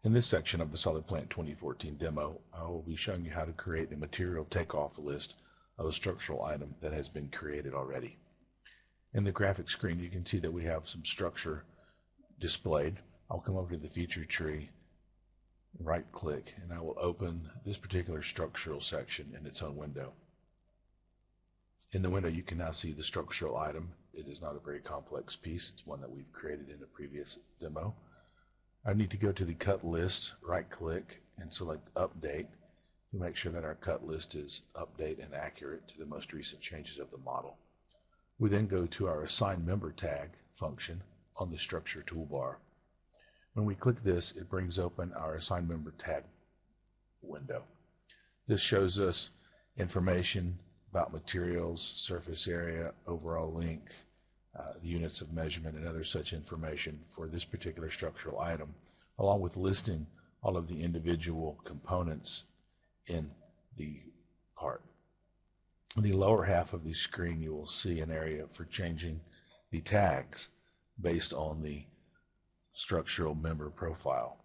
In this section of the SolidPLANT 2014 demo, I will be showing you how to create a material takeoff list of a structural item that has been created already. In the graphic screen, you can see that we have some structure displayed. I'll come over to the feature tree, right click, and I will open this particular structural section in its own window. In the window, you can now see the structural item. It is not a very complex piece. It's one that we've created in a previous demo. I need to go to the cut list, right click, and select update to make sure that our cut list is update and accurate to the most recent changes of the model. We then go to our assign member tag function on the structure toolbar. When we click this, it brings open our assign member tag window. This shows us information about materials, surface area, overall length, the units of measurement, and other such information for this particular structural item, along with listing all of the individual components in the part. In the lower half of the screen, you will see an area for changing the tags based on the structural member profile.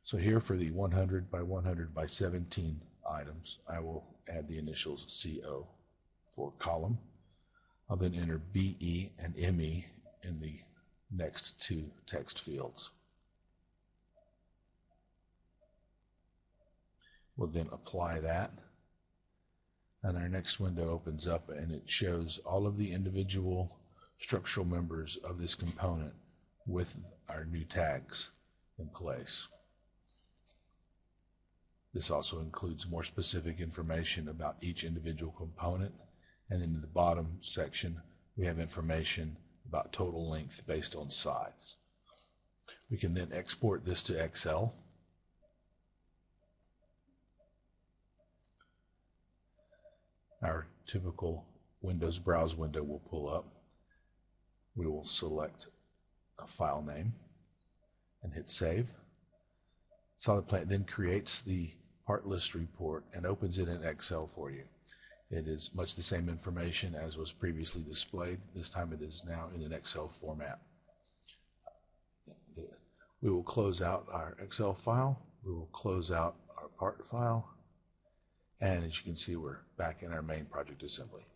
So here for the 100 by 100 by 17 items, I will add the initials CO for column. I'll then enter BE and ME in the next two text fields. We'll then apply that, and our next window opens up and it shows all of the individual structural members of this component with our new tags in place. This also includes more specific information about each individual component, and in the bottom section we have information about total length based on size. We can then export this to Excel. Our typical Windows browse window will pull up. We will select a file name and hit save. SolidPLANT then creates the part list report and opens it in Excel for you. It is much the same information as was previously displayed. This time it is now in an Excel format. We will close out our Excel file. We will close out our part file. And as you can see, we're back in our main project assembly.